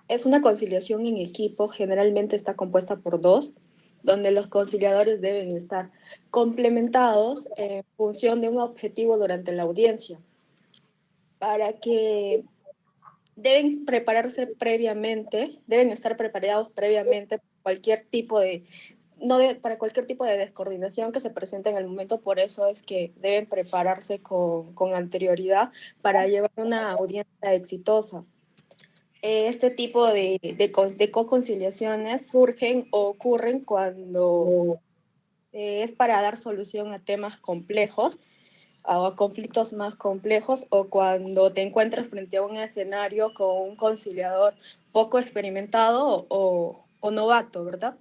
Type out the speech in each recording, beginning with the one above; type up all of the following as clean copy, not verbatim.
Es una conciliación en equipo, generalmente está compuesta por dos, donde los conciliadores deben estar complementados en función de un objetivo durante la audiencia, para que deben prepararse previamente, deben estar preparados previamente para cualquier tipo de, para cualquier tipo de descoordinación que se presente en el momento. Por eso es que deben prepararse con anterioridad para llevar una audiencia exitosa. Este tipo de co-conciliaciones surgen o ocurren cuando es para dar solución a temas complejos o a conflictos más complejos, o cuando te encuentras frente a un escenario con un conciliador poco experimentado o novato, ¿verdad?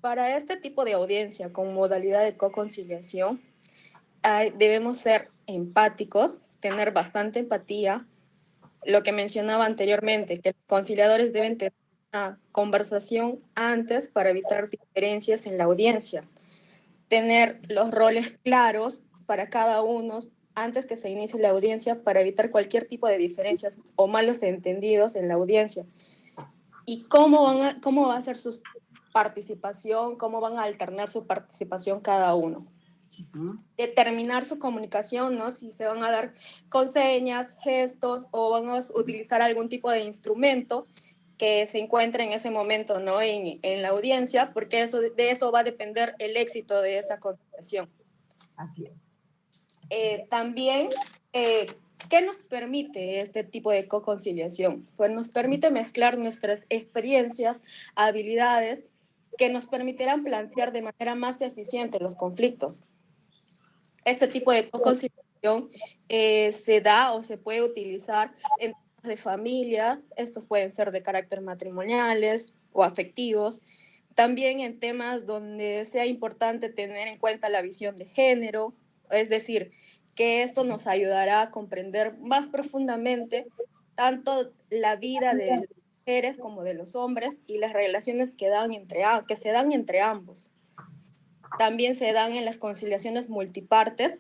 Para este tipo de audiencia con modalidad de co-conciliación, debemos ser empáticos, tener bastante empatía. Lo que mencionaba anteriormente, que los conciliadores deben tener una conversación antes para evitar diferencias en la audiencia, tener los roles claros para cada uno antes que se inicie la audiencia para evitar cualquier tipo de diferencias o malos entendidos en la audiencia. Y cómo va a ser su participación, cómo van a alternar su participación cada uno. Determinar su comunicación, ¿no? Si se van a dar con señas, gestos, o van a utilizar algún tipo de instrumento que se encuentre en ese momento, ¿no? En la audiencia, porque de eso va a depender el éxito de esa conciliación. Así es. También, ¿qué nos permite este tipo de co-conciliación? Pues nos permite mezclar nuestras experiencias, habilidades, que nos permitirán plantear de manera más eficiente los conflictos. Este tipo de co-conciliación se da o se puede utilizar en temas de familia. Estos pueden ser de carácter matrimoniales o afectivos. También en temas donde sea importante tener en cuenta la visión de género, es decir, que esto nos ayudará a comprender más profundamente tanto la vida de las mujeres como de los hombres y las relaciones que se dan entre ambos. También se dan en las conciliaciones multipartes,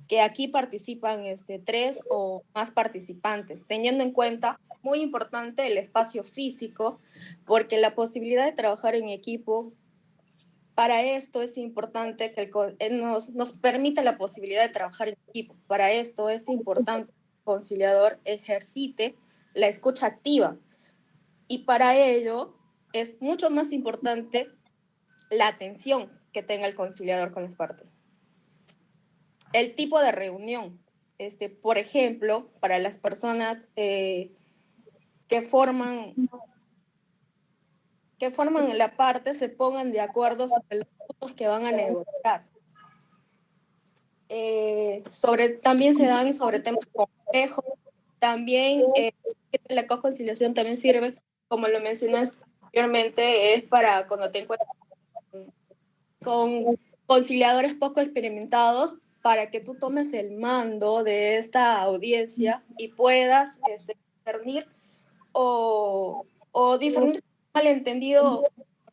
que aquí participan 3 o más participantes, teniendo en cuenta, muy importante, el espacio físico, porque la posibilidad de trabajar en equipo, para esto es importante que nos permita la posibilidad de trabajar en equipo. Para esto es importante que el conciliador ejercite la escucha activa, y para ello es mucho más importante la atención que tenga el conciliador con las partes. El tipo de reunión, por ejemplo, para las personas que forman la parte, se pongan de acuerdo sobre los puntos que van a negociar. También se dan sobre temas complejos. También la co-conciliación también sirve, como lo mencionaste anteriormente, es para cuando te encuentras con conciliadores poco experimentados, para que tú tomes el mando de esta audiencia y puedas discernir o discernir malentendido,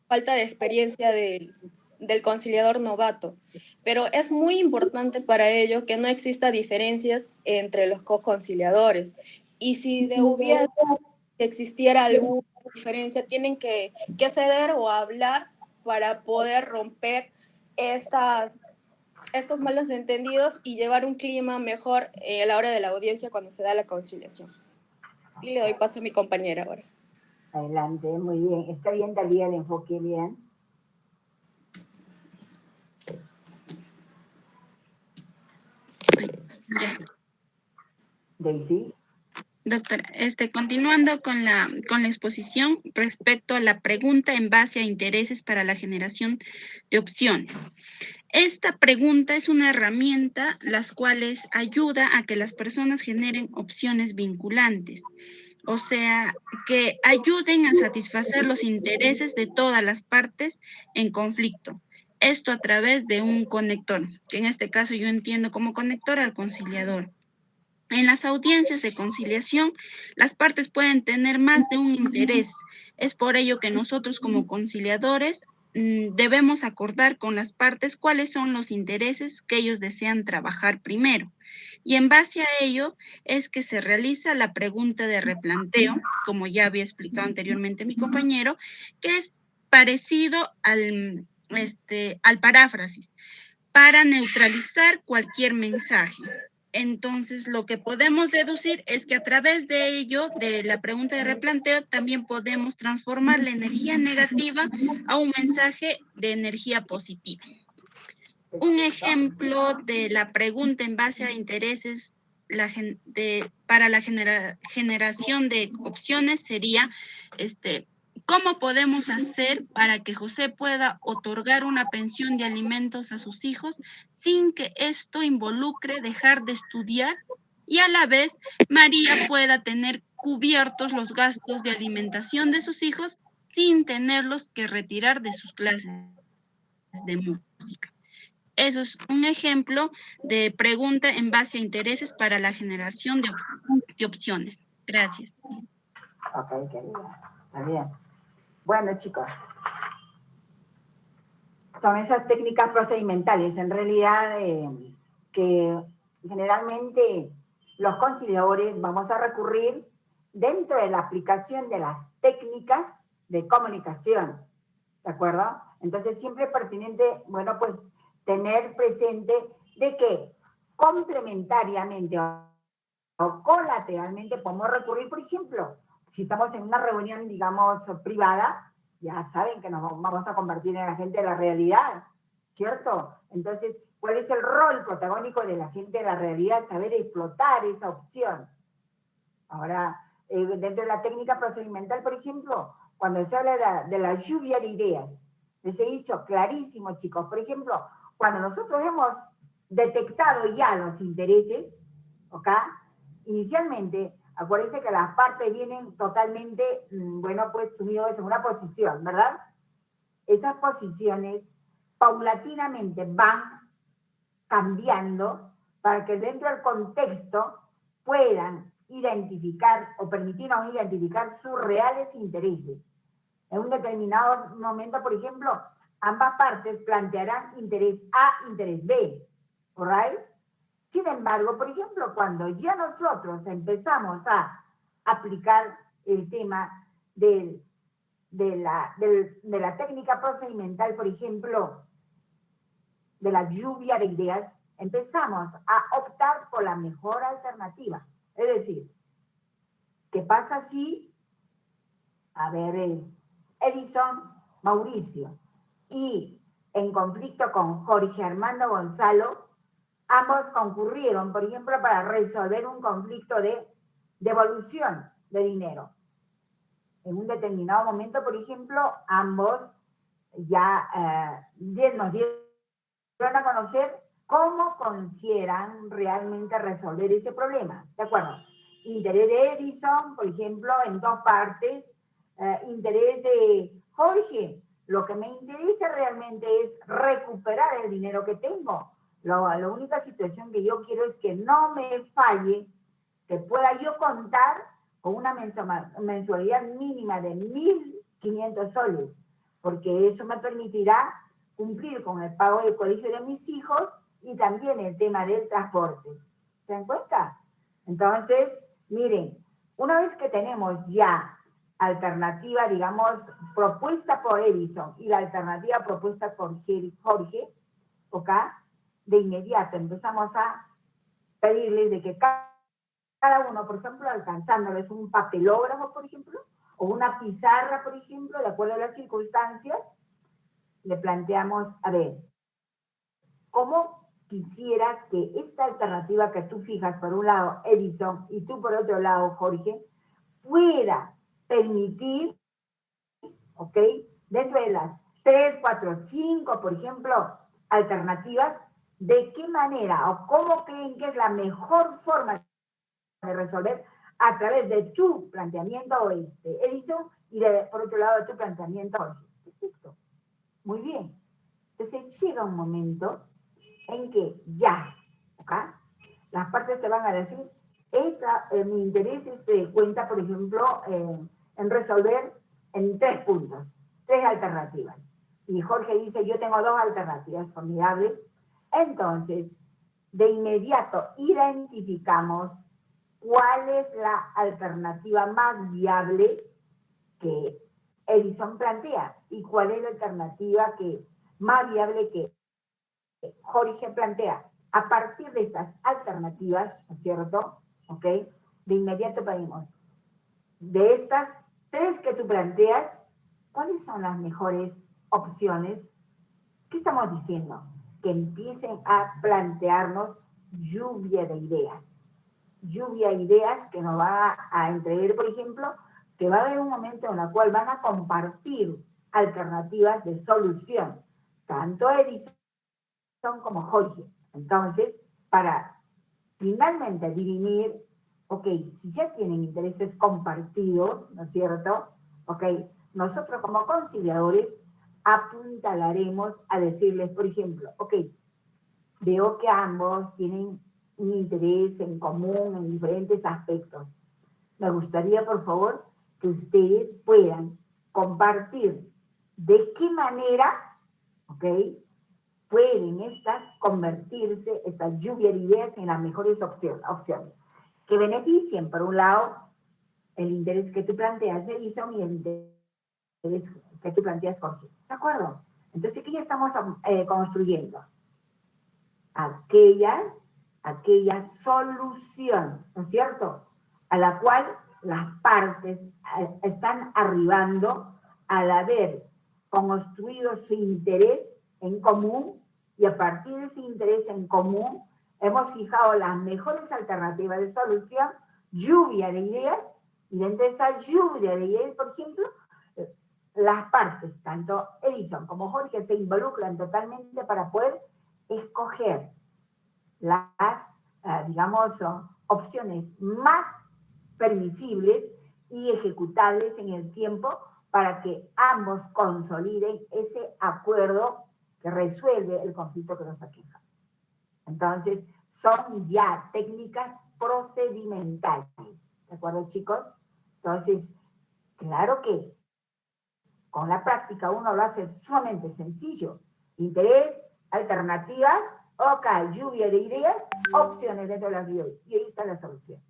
falta de experiencia del conciliador novato. Pero es muy importante para ello que no exista diferencias entre los co-conciliadores. Y si existiera alguna diferencia, tienen que ceder o hablar para poder romper estos malos entendidos y llevar un clima mejor a la hora de la audiencia cuando se da la conciliación. Sí, le doy paso a mi compañera ahora. Adelante, muy bien. ¿Está bien, Talía, el enfoque bien? Daisy. Doctora, continuando con la exposición respecto a la pregunta en base a intereses para la generación de opciones. Esta pregunta es una herramienta las cuales ayuda a que las personas generen opciones vinculantes, o sea, que ayuden a satisfacer los intereses de todas las partes en conflicto. Esto a través de un conector, que en este caso yo entiendo como conector al conciliador. En las audiencias de conciliación, las partes pueden tener más de un interés. Es por ello que nosotros como conciliadores debemos acordar con las partes cuáles son los intereses que ellos desean trabajar primero. Y en base a ello es que se realiza la pregunta de replanteo, como ya había explicado anteriormente mi compañero, que es parecido al paráfrasis, para neutralizar cualquier mensaje. Entonces, lo que podemos deducir es que a través de ello, de la pregunta de replanteo, también podemos transformar la energía negativa a un mensaje de energía positiva. Un ejemplo de la pregunta en base a intereses para la generación de opciones sería, ¿cómo podemos hacer para que José pueda otorgar una pensión de alimentos a sus hijos sin que esto involucre dejar de estudiar y a la vez María pueda tener cubiertos los gastos de alimentación de sus hijos sin tenerlos que retirar de sus clases de música? Eso es un ejemplo de pregunta en base a intereses para la generación de opciones. Gracias. Ok, querida. Está bien. Bueno, chicos. Son esas técnicas procedimentales, en realidad, que generalmente los conciliadores vamos a recurrir dentro de la aplicación de las técnicas de comunicación, ¿de acuerdo? Entonces, siempre es pertinente, bueno, pues, tener presente de que complementariamente o colateralmente podemos recurrir, por ejemplo, si estamos en una reunión, digamos, privada, ya saben que nos vamos a convertir en la gente de la realidad, ¿cierto? Entonces, ¿cuál es el rol protagónico de la gente de la realidad? Saber explotar esa opción. Ahora, dentro de la técnica procedimental, por ejemplo, cuando se habla de la lluvia de ideas, les he dicho clarísimo, chicos, por ejemplo, cuando nosotros hemos detectado ya los intereses, ¿ok? Inicialmente, acuérdense que las partes vienen totalmente, bueno, pues sumidos en una posición, ¿verdad? Esas posiciones paulatinamente van cambiando para que dentro del contexto puedan identificar o permitirnos identificar sus reales intereses. En un determinado momento, por ejemplo, ambas partes plantearán interés A, interés B, ¿right? Sin embargo, por ejemplo, cuando ya nosotros empezamos a aplicar el tema de la técnica procedimental, por ejemplo, de la lluvia de ideas, empezamos a optar por la mejor alternativa. Es decir, ¿qué pasa si, a ver, es Edison, Mauricio, y en conflicto con Jorge Armando Gonzalo, ambos concurrieron, por ejemplo, para resolver un conflicto de devolución de dinero? En un determinado momento, por ejemplo, ambos ya nos dieron a conocer cómo consideran realmente resolver ese problema. ¿De acuerdo? Interés de Edison, por ejemplo, en dos partes. Interés de Jorge. Lo que me interesa realmente es recuperar el dinero que tengo. La única situación que yo quiero es que no me falle, que pueda yo contar con una mensualidad mínima de 1.500 soles, porque eso me permitirá cumplir con el pago del colegio de mis hijos y también el tema del transporte. ¿Se dan cuenta? Entonces, miren, una vez que tenemos ya alternativa, digamos, propuesta por Edison y la alternativa propuesta por Jorge, ¿ok? De inmediato empezamos a pedirles de que cada uno, por ejemplo, alcanzándoles un papelógrafo, por ejemplo, o una pizarra, por ejemplo, de acuerdo a las circunstancias, le planteamos, a ver, ¿cómo quisieras que esta alternativa que tú fijas por un lado, Edison, y tú por otro lado, Jorge, pueda permitir, ¿ok? Dentro de las 3, 4, 5, por ejemplo, alternativas, ¿de qué manera o cómo creen que es la mejor forma de resolver a través de tu planteamiento, Edison, y por otro lado, de tu planteamiento, Jorge? Perfecto. Muy bien. Entonces llega un momento en que ya, ¿ok? Las partes te van a decir, mi interés cuenta, por ejemplo, en resolver en 3 puntos, 3 alternativas. Y Jorge dice, yo tengo 2 alternativas, formidable. Entonces, de inmediato identificamos cuál es la alternativa más viable que Edison plantea y cuál es la alternativa más viable que Jorge plantea. A partir de estas alternativas, ¿no es cierto? ¿Ok? De inmediato pedimos, de estas tres que tú planteas, ¿cuáles son las mejores opciones? ¿Qué estamos diciendo? Que empiecen a plantearnos lluvia de ideas. Lluvia de ideas que nos va a entrever, por ejemplo, que va a haber un momento en el cual van a compartir alternativas de solución, tanto Edison como Jorge. Entonces, para finalmente dirimir, ok, si ya tienen intereses compartidos, ¿no es cierto? Ok, nosotros como conciliadores apuntalaremos a decirles, por ejemplo, ok, veo que ambos tienen un interés en común en diferentes aspectos. Me gustaría, por favor, que ustedes puedan compartir de qué manera, ok, pueden estas convertirse, esta lluvia de ideas, en las mejores opciones, que beneficien, por un lado, el interés que tú planteas, Edison, y el interés que tú planteas, Jorge. ¿De acuerdo? Entonces, ¿qué ya estamos construyendo? Aquella solución, ¿no es cierto?, a la cual las partes están arribando al haber construido su interés en común, y a partir de ese interés en común hemos fijado las mejores alternativas de solución, lluvia de ideas, y dentro de esa lluvia de ideas, por ejemplo, las partes, tanto Edison como Jorge, se involucran totalmente para poder escoger las, digamos, opciones más permisibles y ejecutables en el tiempo para que ambos consoliden ese acuerdo que resuelve el conflicto que nos aqueja. Entonces, son ya técnicas procedimentales. ¿De acuerdo, chicos? Entonces, claro que con la práctica uno lo hace sumamente sencillo. Interés, alternativas, ok, lluvia de ideas, opciones dentro de las ideas. Y ahí está la solución.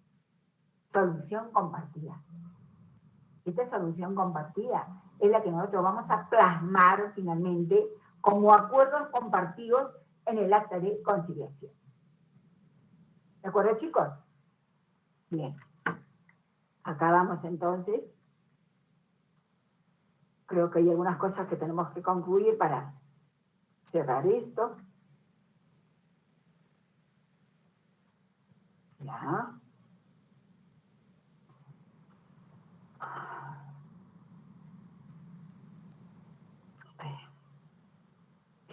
Solución compartida. Esta solución compartida es la que nosotros vamos a plasmar finalmente como acuerdos compartidos en el acta de conciliación. ¿De acuerdo, chicos? Bien. Acá vamos entonces. Creo que hay algunas cosas que tenemos que concluir para cerrar esto. Ya.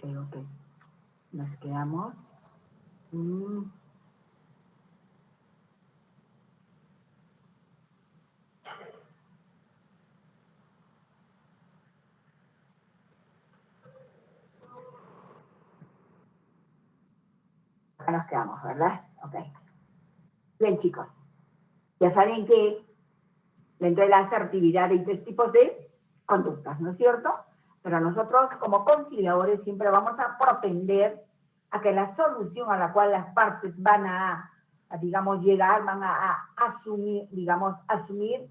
Creo que nos quedamos. Acá nos quedamos, ¿verdad? Ok. Bien, chicos. Ya saben que dentro de la asertividad hay tres tipos de conductas, ¿no es cierto? Pero nosotros como conciliadores siempre vamos a propender a que la solución a la cual las partes van a digamos, llegar, van a asumir, digamos, asumir,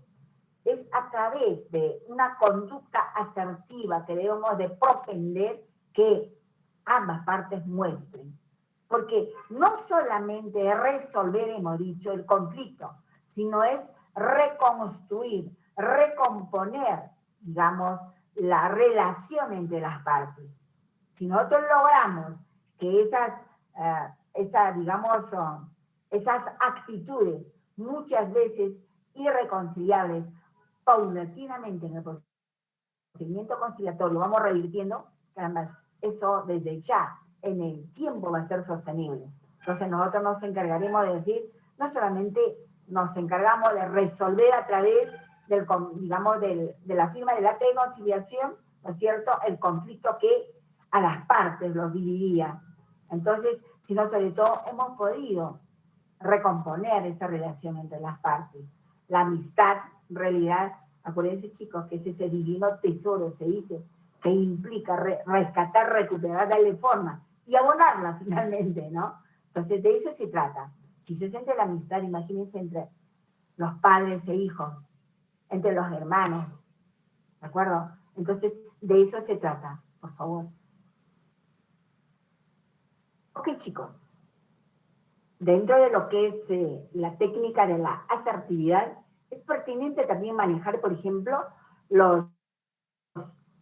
es a través de una conducta asertiva que debemos de propender que ambas partes muestren. Porque no solamente resolver, hemos dicho, el conflicto, sino es reconstruir, recomponer, digamos, la relación entre las partes. Si nosotros logramos que esas actitudes, muchas veces irreconciliables, paulatinamente en el procedimiento conciliatorio, vamos revirtiendo, además, eso desde ya en el tiempo va a ser sostenible. Entonces nosotros nos encargaremos de decir, no solamente nos encargamos de resolver a través del, digamos, de la firma del acta de conciliación, ¿no es cierto?, el conflicto que a las partes los dividía. Entonces, sino sobre todo hemos podido recomponer esa relación entre las partes. La amistad, en realidad, acuérdense, chicos, que es ese divino tesoro, se dice, que implica rescatar, recuperar, darle forma y abonarla finalmente, ¿no? Entonces, de eso se trata. Si se siente la amistad, imagínense entre los padres e hijos, entre los hermanos, ¿de acuerdo? Entonces, de eso se trata, por favor. Ok, chicos. Dentro de lo que es la técnica de la asertividad, es pertinente también manejar, por ejemplo, los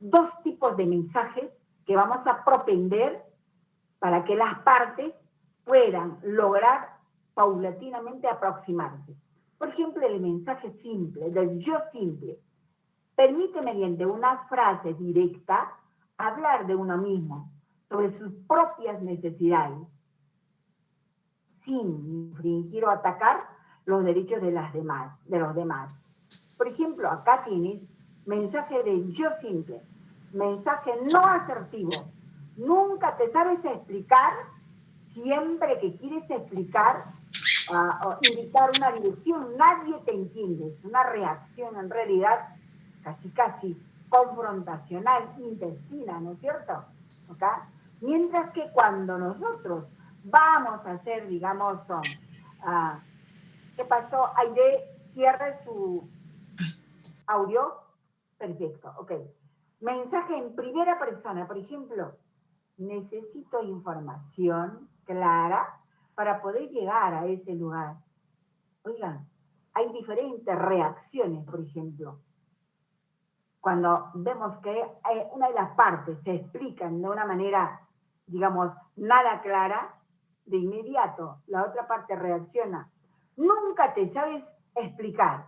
dos tipos de mensajes que vamos a propender para que las partes puedan lograr paulatinamente aproximarse. Por ejemplo, el mensaje simple, del yo simple, permite mediante una frase directa hablar de uno mismo, sobre sus propias necesidades, sin infringir o atacar los derechos de los demás. Por ejemplo, acá tienes mensaje de yo simple, mensaje no asertivo. Nunca te sabes explicar, siempre que quieres explicar o indicar una dirección, nadie te entiende. Es una reacción en realidad casi confrontacional, intestina, ¿no es cierto? ¿Okay? Mientras que cuando nosotros vamos a hacer, digamos, ¿qué pasó? Aide, cierre su audio. Perfecto, ok. Mensaje en primera persona, por ejemplo, necesito información clara para poder llegar a ese lugar. Oigan, hay diferentes reacciones, por ejemplo. Cuando vemos que una de las partes se explican de una manera, digamos, nada clara, de inmediato la otra parte reacciona. Nunca te sabes explicar.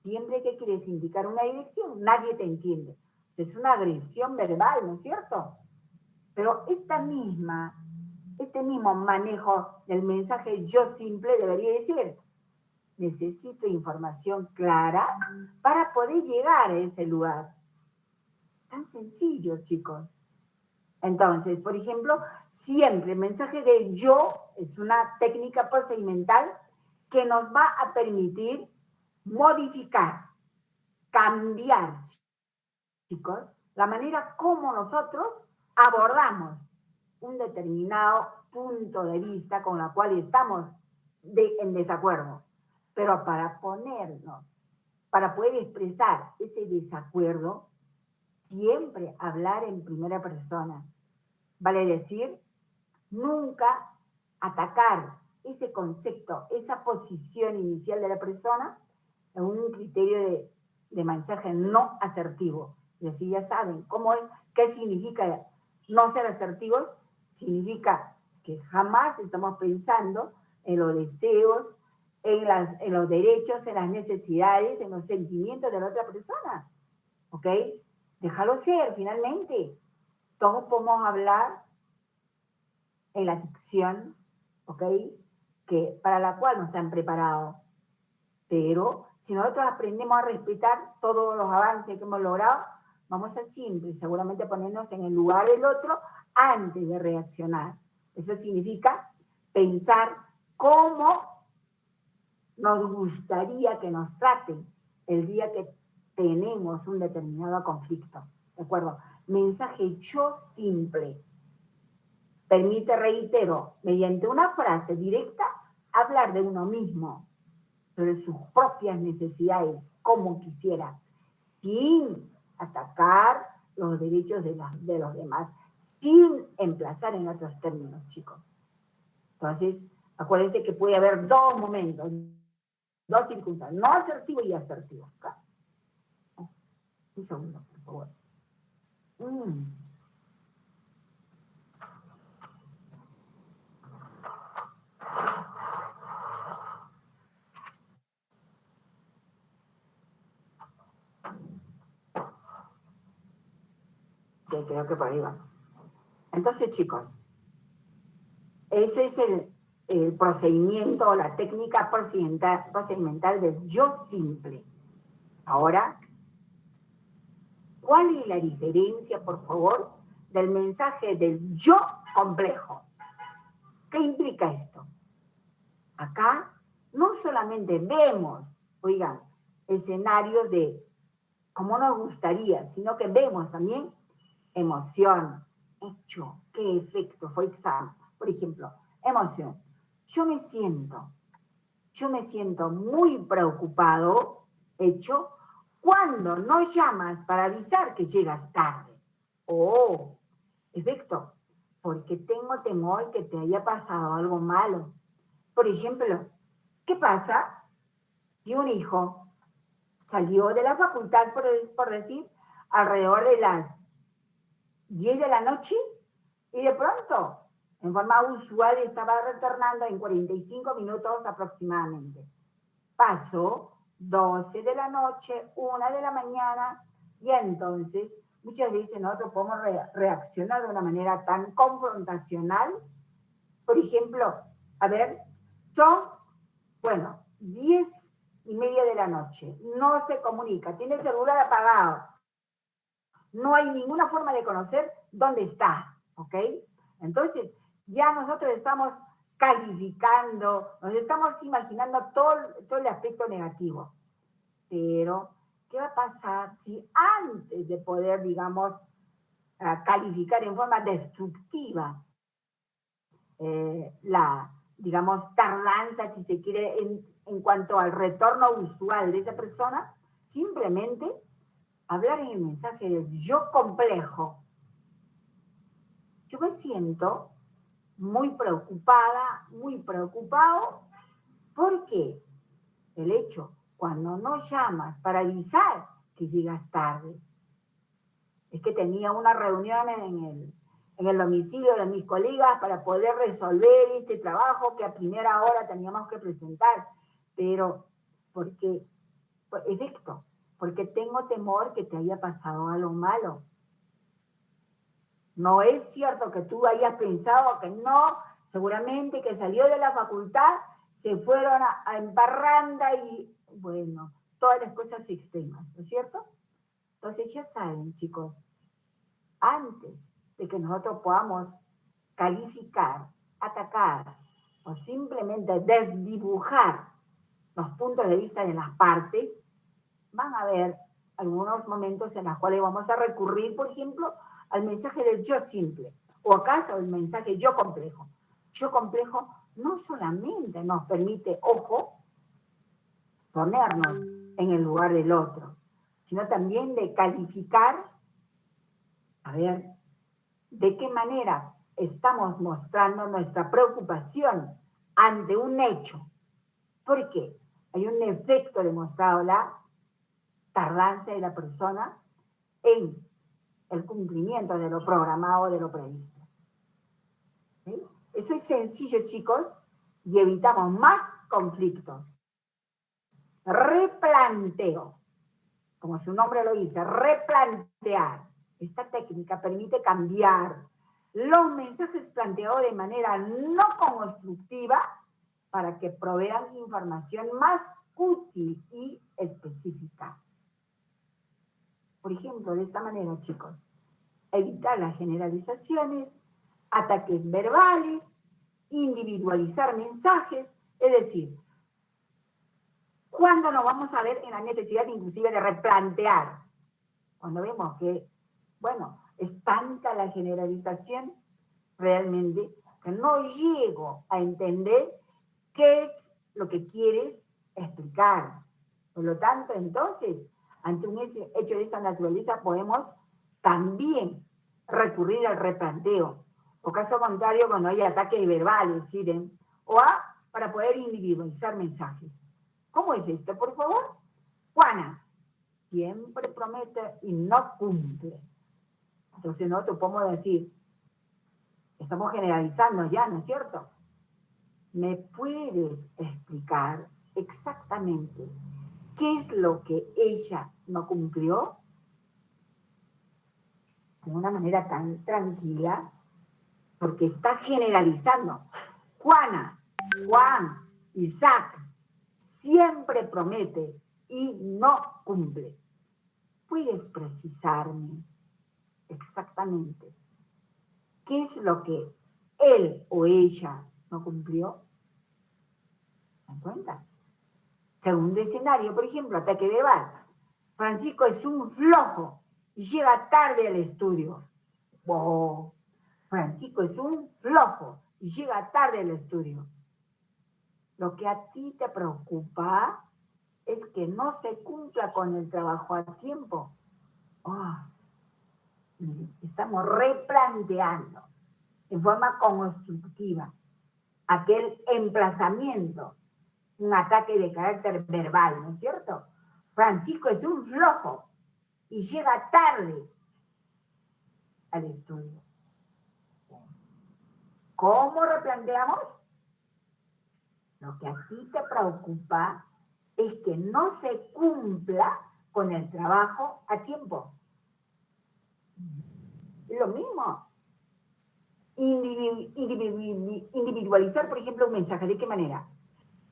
Siempre que quieres indicar una dirección, nadie te entiende. Es una agresión verbal, ¿no es cierto? Pero este mismo manejo del mensaje yo simple debería decir, necesito información clara para poder llegar a ese lugar. Tan sencillo, chicos. Entonces, por ejemplo, siempre el mensaje de yo es una técnica procedimental que nos va a permitir modificar, cambiar, chicos, la manera como nosotros abordamos un determinado punto de vista con la cual estamos en desacuerdo. Pero para poder expresar ese desacuerdo, siempre hablar en primera persona. Vale decir, nunca atacar ese concepto, esa posición inicial de la persona en un criterio de mensaje no asertivo. Y así ya saben qué significa no ser asertivos. Significa que jamás estamos pensando en los deseos, en los derechos, en las necesidades, en los sentimientos de la otra persona. ¿Ok? Déjalo ser, finalmente. Todos podemos hablar en la dicción, ¿ok? Para la cual nos han preparado. Pero si nosotros aprendemos a respetar todos los avances que hemos logrado, vamos a siempre seguramente ponernos en el lugar del otro antes de reaccionar. Eso significa pensar cómo nos gustaría que nos traten el día que tenemos un determinado conflicto. ¿De acuerdo? Mensaje yo simple. Permite, reitero, mediante una frase directa, hablar de uno mismo, sobre sus propias necesidades, como quisiera, sin atacar los derechos de los demás, sin emplazar en otros términos, chicos. Entonces, acuérdense que puede haber dos momentos, dos circunstancias, no asertivo y asertivo. ¿Okay? Un segundo, por favor. Yo creo que por ahí vamos. Entonces, chicos, ese es el procedimiento o la técnica procedimental del yo simple. Ahora, ¿cuál es la diferencia, por favor, del mensaje del yo complejo? ¿Qué implica esto? Acá no solamente vemos, oigan, escenarios de cómo nos gustaría, sino que vemos también emoción, hecho, qué efecto, por ejemplo, emoción. Yo me siento muy preocupado, hecho, cuando no llamas para avisar que llegas tarde. Oh, efecto, porque tengo temor que te haya pasado algo malo. Por ejemplo, ¿qué pasa si un hijo salió de la facultad, por decir, alrededor de las 10 de la noche y de pronto, en forma usual, estaba retornando en 45 minutos aproximadamente? Pasó 12 de la noche, 1 de la mañana, y entonces muchas veces nosotros podemos reaccionar de una manera tan confrontacional. Por ejemplo, a ver, yo, bueno, 10:30 de la noche, no se comunica, tiene el celular apagado, no hay ninguna forma de conocer dónde está, ¿ok? Entonces, ya nosotros estamos calificando, nos estamos imaginando todo el aspecto negativo. Pero, ¿qué va a pasar si antes de poder, digamos, calificar en forma destructiva la, digamos, tardanza, si se quiere, en cuanto al retorno usual de esa persona, simplemente hablar en el mensaje del yo complejo? Yo me siento muy preocupada, muy preocupado, porque el hecho, cuando no llamas para avisar que llegas tarde, es que tenía una reunión en el domicilio de mis colegas para poder resolver este trabajo que a primera hora teníamos que presentar, pero porque, por efecto, porque tengo temor que te haya pasado algo malo. No es cierto que tú hayas pensado que no, seguramente que salió de la facultad, se fueron en parranda y, bueno, todas las cosas extremas, ¿no es cierto? Entonces ya saben, chicos, antes de que nosotros podamos calificar, atacar o simplemente desdibujar los puntos de vista de las partes, van a haber algunos momentos en los cuales vamos a recurrir, por ejemplo, al mensaje del yo simple, o acaso el mensaje yo complejo. Yo complejo no solamente nos permite, ojo, ponernos en el lugar del otro, sino también de calificar, a ver, de qué manera estamos mostrando nuestra preocupación ante un hecho. ¿Por qué? Hay un efecto demostrado, la tardanza de la persona en el cumplimiento de lo programado, de lo previsto. ¿Sí? Eso es sencillo, chicos, y evitamos más conflictos. Replanteo, como su nombre lo dice, replantear. Esta técnica permite cambiar los mensajes planteados de manera no constructiva para que provean información más útil y específica. Por ejemplo, de esta manera, chicos, evitar las generalizaciones, ataques verbales, individualizar mensajes, es decir, ¿cuándo nos vamos a ver en la necesidad inclusive de replantear? Cuando vemos que, bueno, es tanta la generalización realmente que no llego a entender qué es lo que quieres explicar. Por lo tanto, entonces, ante un hecho de esa naturaleza podemos también recurrir al replanteo. O caso contrario, cuando hay ataques verbales, ¿sí? Para poder individualizar mensajes. ¿Cómo es esto, por favor? Juana siempre promete y no cumple. Entonces nosotros podemos decir, estamos generalizando ya, ¿no es cierto? ¿Me puedes explicar exactamente qué es lo que ella no cumplió? De una manera tan tranquila, porque está generalizando. Juana, Juan, Isaac, siempre promete y no cumple. ¿Puedes precisarme exactamente qué es lo que él o ella no cumplió? ¿Se dan cuenta? Segundo escenario, por ejemplo, ataque verbal. Francisco es un flojo y llega tarde al estudio. Oh, Francisco es un flojo, y llega tarde al estudio. Lo que a ti te preocupa es que no se cumpla con el trabajo a tiempo. Oh, miren, estamos replanteando en forma constructiva aquel emplazamiento, un ataque de carácter verbal, ¿no es cierto? Francisco es un flojo y llega tarde al estudio. ¿Cómo replanteamos? Lo que a ti te preocupa es que no se cumpla con el trabajo a tiempo. Lo mismo. Individualizar, por ejemplo, un mensaje. ¿De qué manera?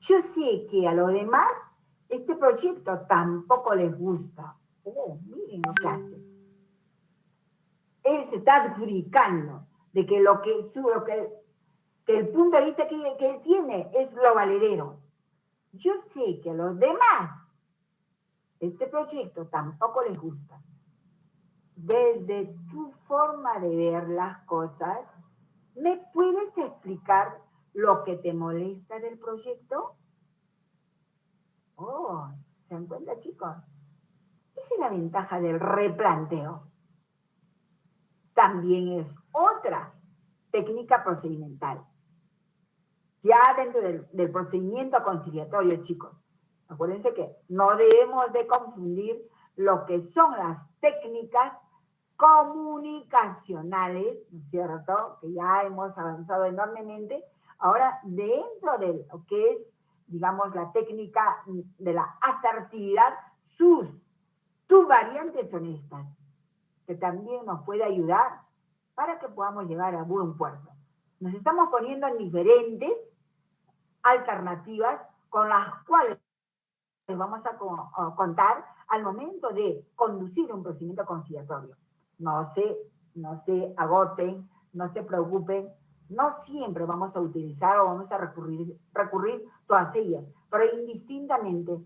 Yo sé que a los demás este proyecto tampoco les gusta. Oh, miren lo que hace. Él se está adjudicando de que que el punto de vista que él tiene es lo valedero. Yo sé que a los demás este proyecto tampoco les gusta. Desde tu forma de ver las cosas, ¿me puedes explicar lo que te molesta del proyecto? Oh, ¿se dan cuenta, chicos? Esa es la ventaja del replanteo. También es otra técnica procedimental. Ya dentro del procedimiento conciliatorio, chicos, acuérdense que no debemos de confundir lo que son las técnicas comunicacionales, ¿no es cierto? Que ya hemos avanzado enormemente. Ahora, dentro de lo que es, digamos, la técnica de la asertividad, tus variantes son estas, que también nos puede ayudar para que podamos llegar a buen puerto. Nos estamos poniendo en diferentes alternativas con las cuales vamos a contar al momento de conducir un procedimiento conciliatorio. No se agoten, no se preocupen, no siempre vamos a utilizar o vamos a recurrir todas ellas, pero indistintamente,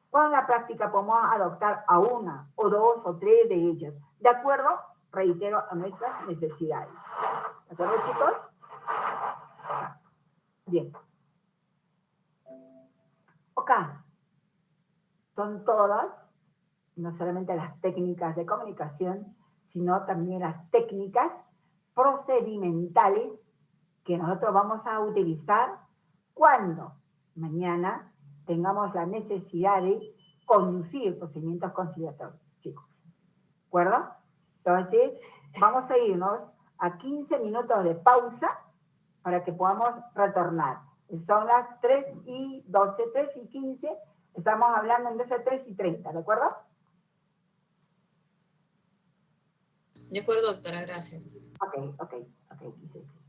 con la práctica podemos adoptar a una o dos o tres de ellas, de acuerdo, reitero, a nuestras necesidades. ¿De acuerdo, chicos? Bien. Ok. Son todas, no solamente las técnicas de comunicación, sino también las técnicas procedimentales que nosotros vamos a utilizar cuando mañana tengamos la necesidad de conducir procedimientos conciliatorios, chicos. ¿De acuerdo? Entonces, vamos a irnos a 15 minutos de pausa para que podamos retornar. Son las 3:12, 3:15. Estamos hablando entonces de 3:30, ¿de acuerdo? De acuerdo, doctora, gracias. Ok, dice sí.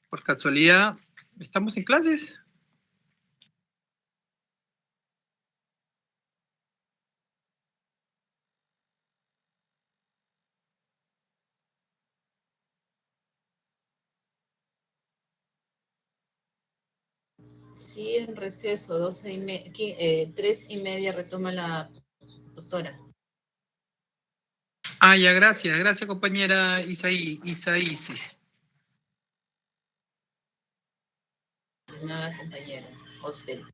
Por casualidad, ¿estamos en clases? Sí, en receso, 3:30 retoma la doctora. Ah, ya, gracias. Gracias, compañera Isaísis. Nada, compañera. Hostel.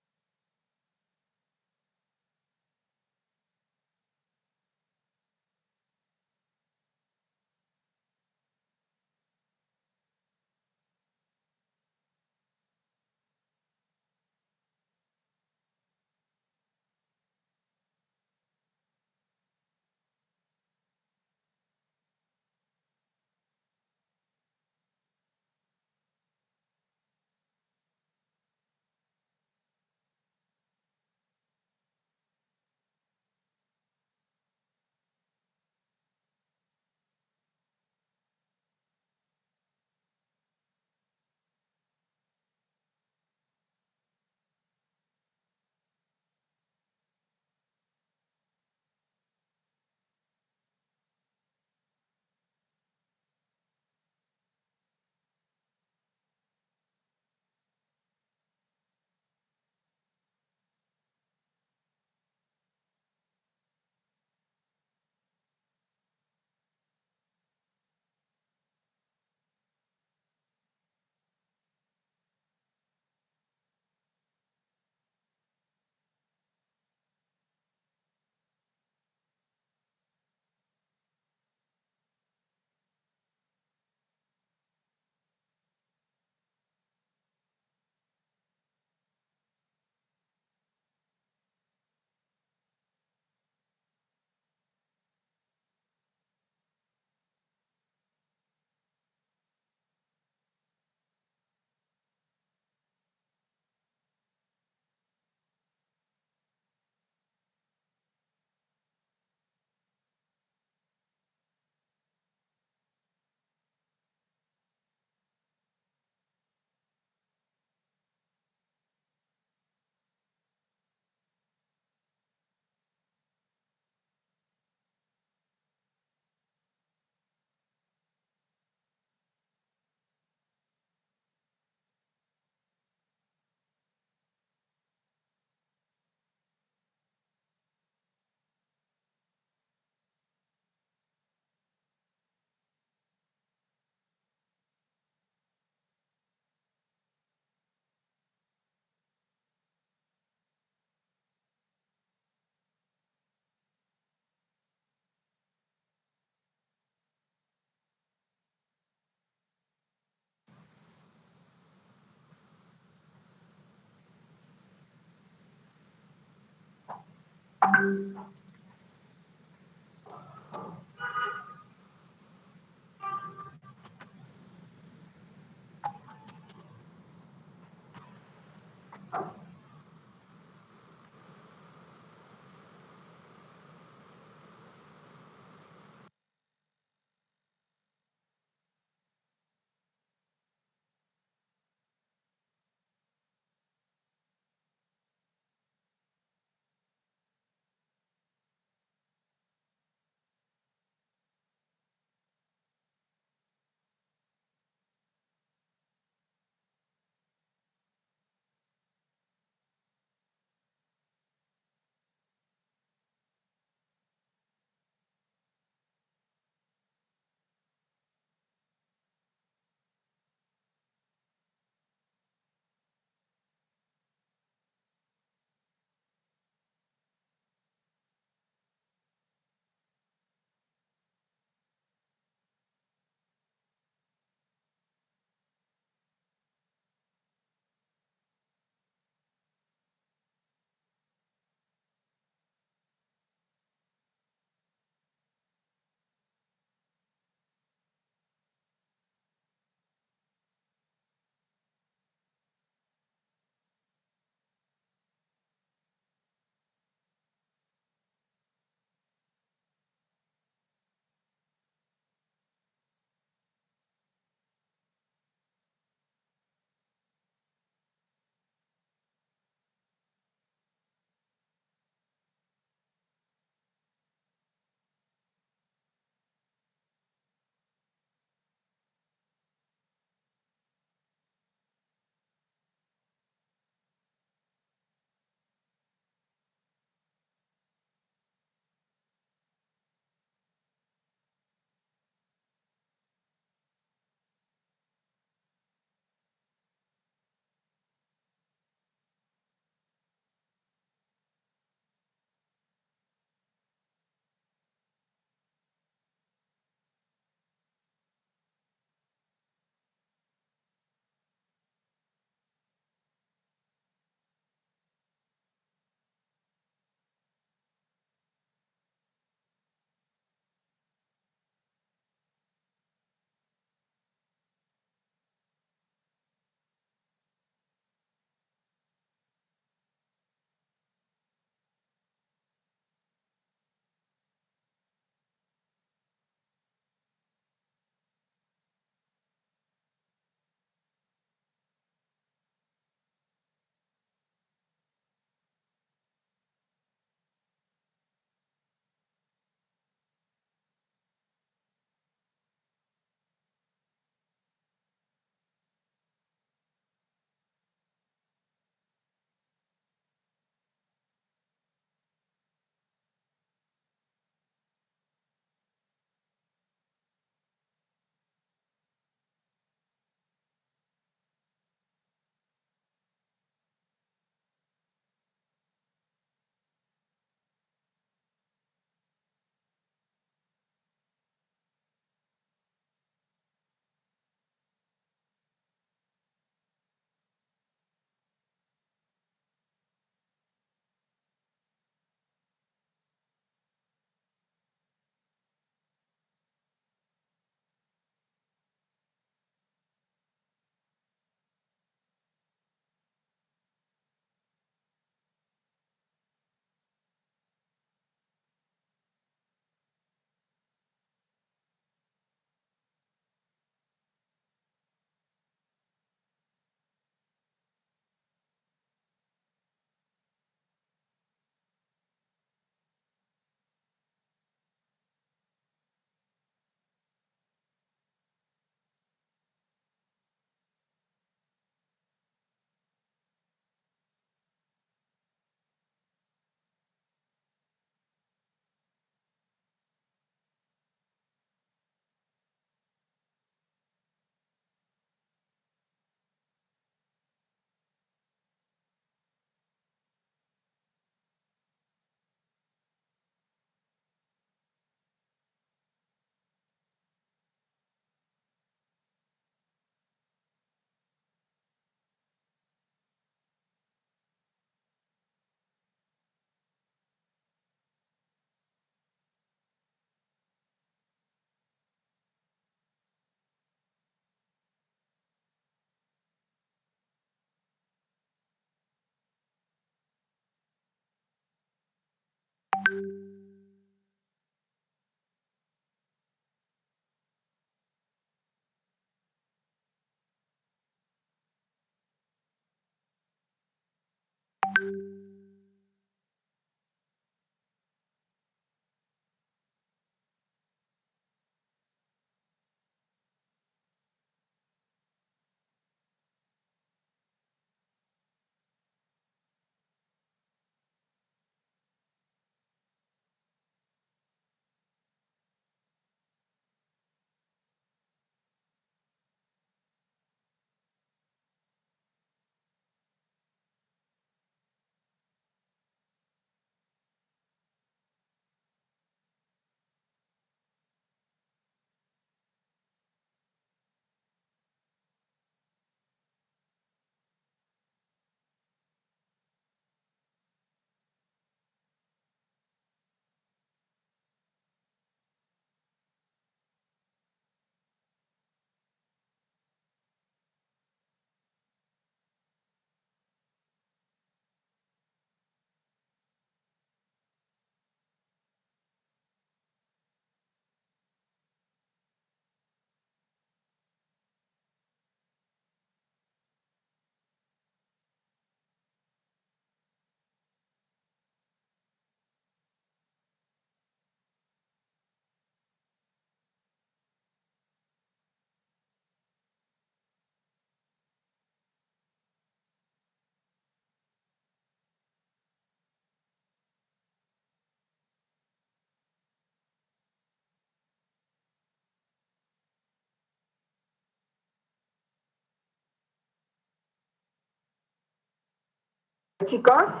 Chicos,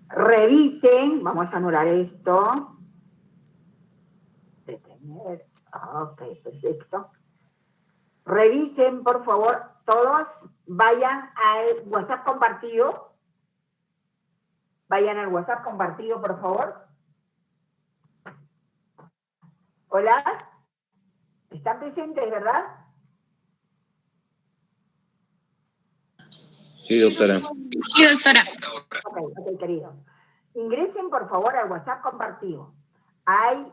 revisen, vamos a anular esto. Detener. Ok, perfecto. Revisen, por favor, todos vayan al WhatsApp compartido. Vayan al WhatsApp compartido, por favor. Hola. ¿Están presentes, verdad? Sí, doctora. Sí, doctora. Ok, queridos. Ingresen, por favor, al WhatsApp compartido. Hay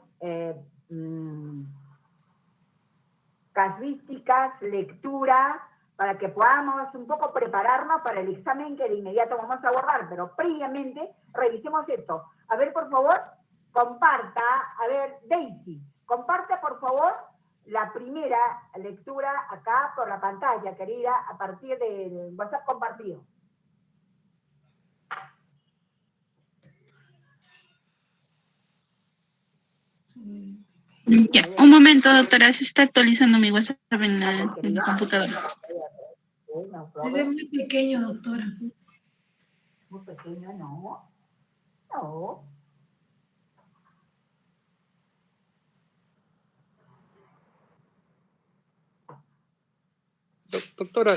casuísticas, lectura, para que podamos un poco prepararnos para el examen que de inmediato vamos a abordar, pero previamente revisemos esto. A ver, por favor, comparta, a ver, Daisy, comparta, por favor, la primera lectura acá por la pantalla, querida, a partir del WhatsApp compartido. Ya, un momento, doctora, se está actualizando mi WhatsApp en la computadora. Se ve muy pequeño, doctora. Muy pequeño, no. No. Doctora,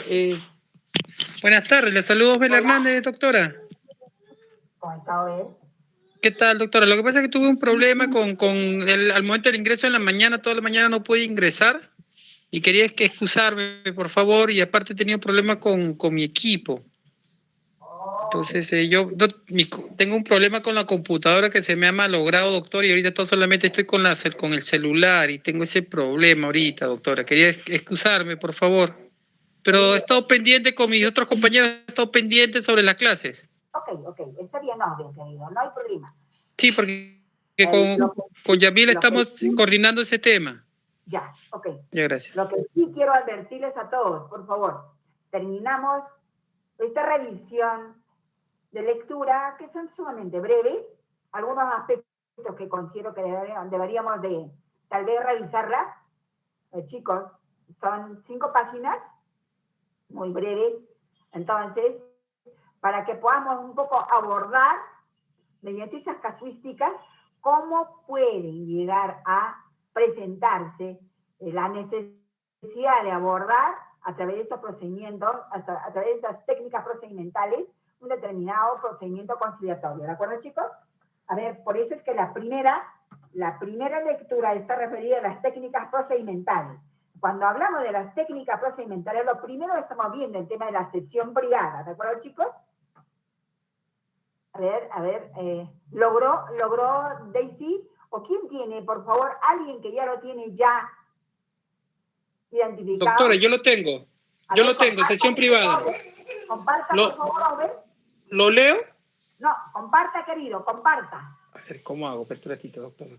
buenas tardes, le saludo Osbel Hernández, doctora. ¿Cómo está, Obed? ¿Qué tal, doctora? Lo que pasa es que tuve un problema al momento del ingreso en la mañana, toda la mañana no pude ingresar y quería excusarme, por favor, y aparte he tenido problemas con mi equipo. Entonces, tengo un problema con la computadora que se me ha malogrado, doctor, y ahorita solamente estoy con el celular y tengo ese problema ahorita, doctora. Quería excusarme, por favor. Pero he estado pendiente con mis otros compañeros, he estado pendiente sobre las clases. Ok, está bien, orden, querido, no hay problema. Sí, porque con Yamil estamos coordinando ese tema. Ya, ok. Ya, gracias. Lo que sí quiero advertirles a todos, por favor, terminamos esta revisión de lectura, que son sumamente breves, algunos aspectos que considero que deberíamos de tal vez revisarla. Chicos, son 5 páginas, muy breves, entonces, para que podamos un poco abordar, mediante esas casuísticas, cómo pueden llegar a presentarse la necesidad de abordar a través de estos procedimientos, a través de estas técnicas procedimentales, un determinado procedimiento conciliatorio. ¿De acuerdo, chicos? A ver, por eso es que la primera lectura está referida a las técnicas procedimentales. Cuando hablamos de las técnicas procedimentales, lo primero que estamos viendo el tema de la sesión privada. ¿De acuerdo, chicos? A ver, ¿logró Daisy? ¿O quién tiene, por favor, alguien que ya lo tiene ya identificado? Doctora, yo lo tengo. Yo lo tengo, sesión privada. Comparta, por favor, a ver. ¿Lo leo? No, comparta, querido, comparta. A ver, ¿cómo hago? Espera un ratito, doctora.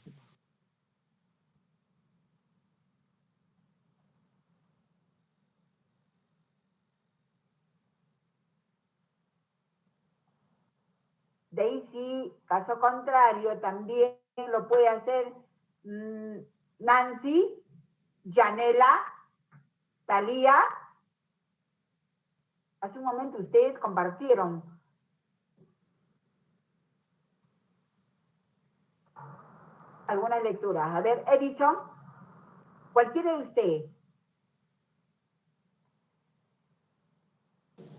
Daisy, caso contrario, también lo puede hacer Nancy, Yanela, Talía. Hace un momento ustedes compartieron. Algunas lecturas. A ver, Edison, cualquiera de ustedes.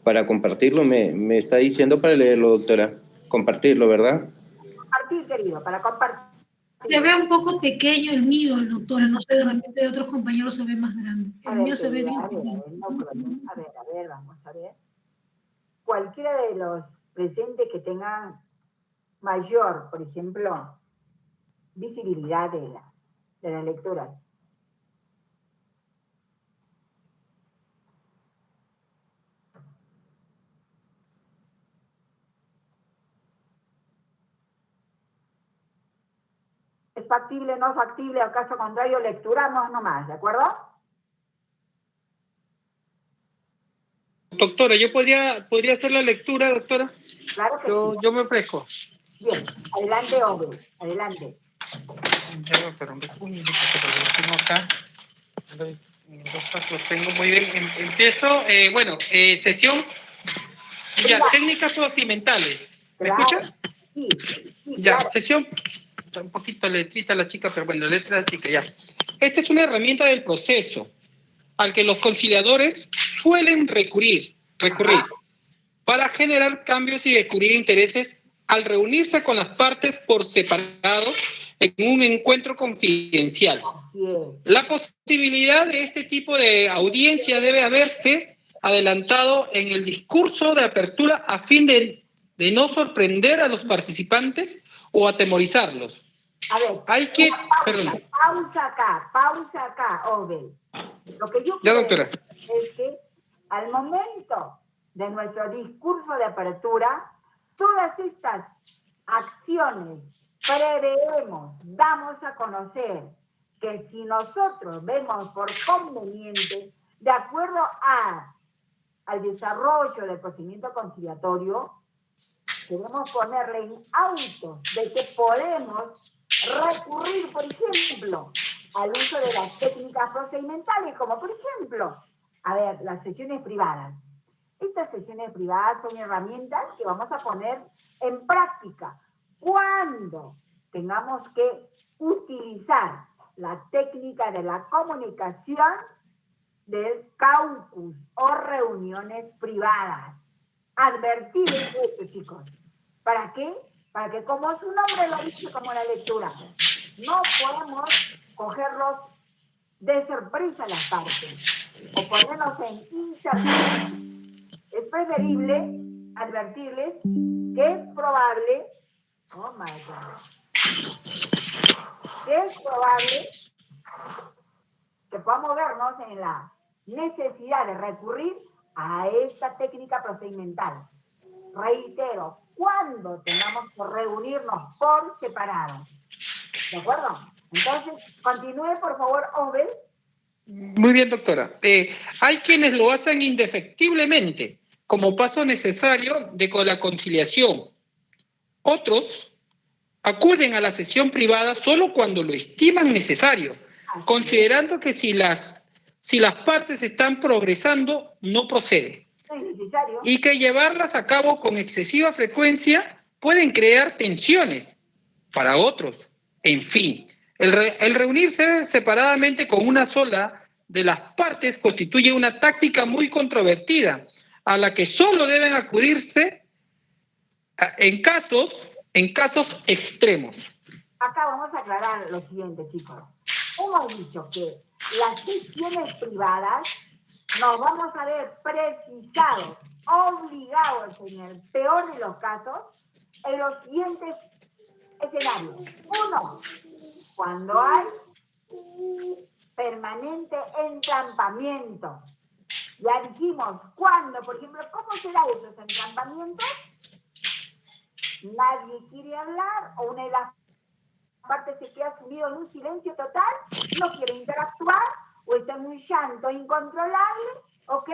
Para compartirlo, me está diciendo para leerlo, doctora. Compartirlo, ¿verdad? Compartir, querido, para compartir. Se ve un poco pequeño el mío, doctora. No sé, de repente de otros compañeros se ve más grande. El mío se ve bien pequeño. A ver, vamos a ver. Cualquiera de los presentes que tengan mayor, por ejemplo, visibilidad de las lecturas. ¿Es factible, no factible? O caso contrario, lecturamos nomás, ¿de acuerdo? Doctora, ¿yo podría hacer la lectura, doctora? Claro que sí. Yo me ofrezco. Bien, adelante, hombre, adelante. Pero lo tengo acá. Lo tengo muy bien. Empiezo, sesión Ya, técnicas procedimentales. ¿Me Claro. escucha? Sí, sí, Ya, claro. sesión, un poquito letrita la chica, pero bueno, letra la chica, ya. Esta es una herramienta del proceso al que los conciliadores suelen recurrir para generar cambios y descubrir intereses al reunirse con las partes por separado en un encuentro confidencial. Así es. La posibilidad de este tipo de audiencia debe haberse adelantado en el discurso de apertura a fin de no sorprender a los participantes o atemorizarlos. A ver, Hay que... pausa acá, Obel. Lo que yo Ya, quiero doctora. decir es que al momento de nuestro discurso de apertura, todas estas acciones preveemos, damos a conocer que si nosotros vemos por conveniente, de acuerdo al desarrollo del procedimiento conciliatorio, debemos ponerle en auto de que podemos recurrir, por ejemplo, al uso de las técnicas procedimentales, como por ejemplo, a ver, las sesiones privadas. Estas sesiones privadas son herramientas que vamos a poner en práctica cuando tengamos que utilizar la técnica de la comunicación del caucus o reuniones privadas. Advertir esto, chicos. ¿Para qué? Para que, como su nombre lo dice, como la lectura, no podemos cogerlos de sorpresa las partes o ponernos en incertidumbre. Es preferible advertirles que es probable, oh my God, que es probable que podamos vernos en la necesidad de recurrir a esta técnica procedimental. Reitero, cuando tengamos que reunirnos por separado. ¿De acuerdo? Entonces, continúe, por favor, Obel. Muy bien, doctora. Hay quienes lo hacen indefectiblemente, como paso necesario de la conciliación. Otros acuden a la sesión privada solo cuando lo estiman necesario, considerando que si las partes están progresando, no procede. Es necesario. Y que llevarlas a cabo con excesiva frecuencia pueden crear tensiones para otros. En fin, el reunirse separadamente con una sola de las partes constituye una táctica muy controvertida, a la que solo deben acudirse en casos extremos. Acá vamos a aclarar lo siguiente, chicos. Hemos dicho que las sesiones privadas nos vamos a ver precisados, obligados en el peor de los casos, en los siguientes escenarios. 1, cuando hay permanente entrampamiento. Ya dijimos, ¿cuándo? Por ejemplo, ¿cómo serán esos entrampamientos? Nadie quiere hablar o una de las partes se queda sumido en un silencio total, no quiere interactuar o está en un llanto incontrolable, ¿ok?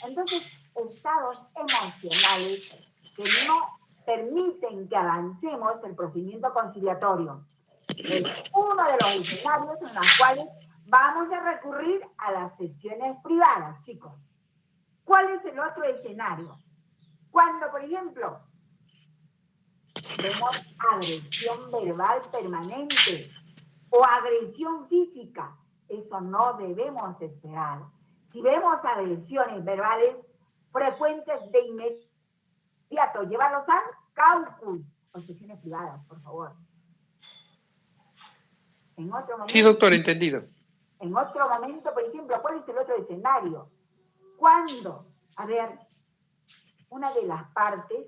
Entonces, estados emocionales que no permiten que avancemos el procedimiento conciliatorio. Es uno de los escenarios en los cuales vamos a recurrir a las sesiones privadas, chicos. ¿Cuál es el otro escenario? Cuando, por ejemplo, vemos agresión verbal permanente o agresión física, eso no debemos esperar. Si vemos agresiones verbales frecuentes, de inmediato llevarlos al caucus o sesiones privadas, por favor. En otro momento, Sí, doctor, entendido. En otro momento, por ejemplo, ¿cuál es el otro escenario? Cuando, a ver, una de las partes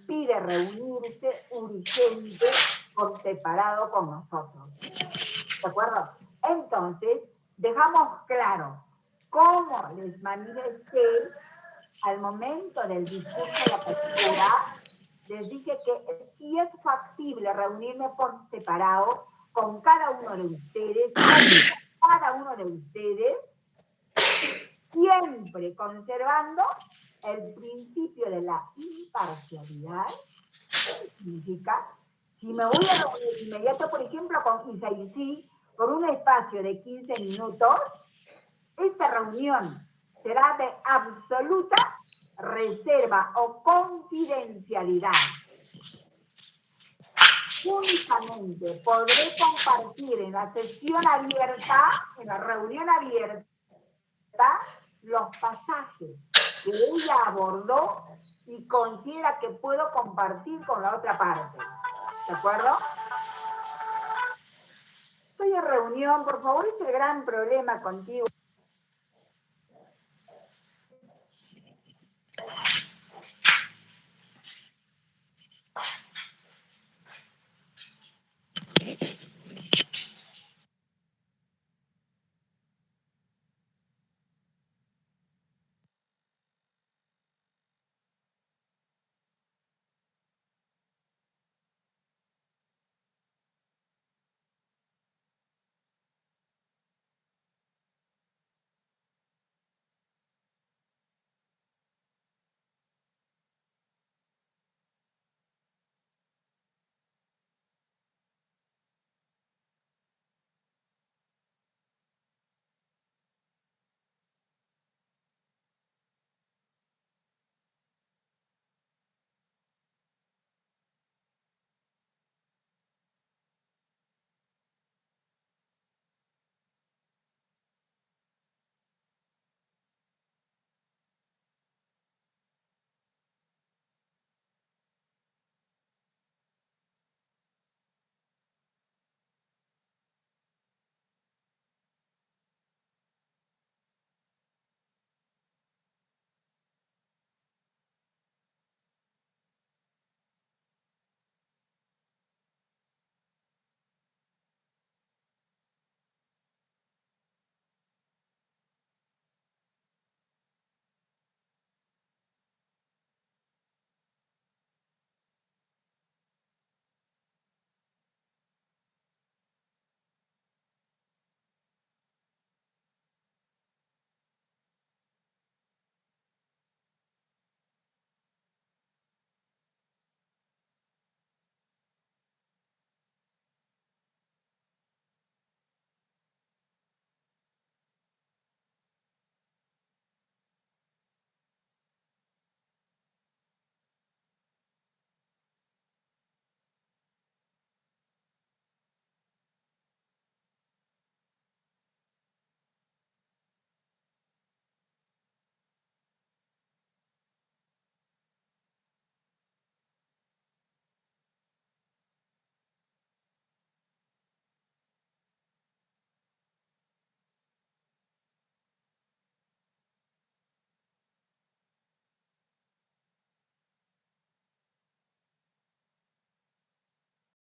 pide reunirse urgente por separado con nosotros. ¿De acuerdo? Entonces, dejamos claro cómo les manifesté al momento del discurso de la apertura. Les dije que si es factible reunirme por separado con cada uno de ustedes, siempre conservando el principio de la imparcialidad. ¿Qué significa? Si me voy a reunir de inmediato, por ejemplo, con Isaící, por un espacio de 15 minutos, esta reunión será de absoluta reserva o confidencialidad. Únicamente podré compartir en la sesión abierta, en la reunión abierta, los pasajes que ella abordó y considera que puedo compartir con la otra parte. ¿De acuerdo? Estoy en reunión, por favor, es el gran problema contigo.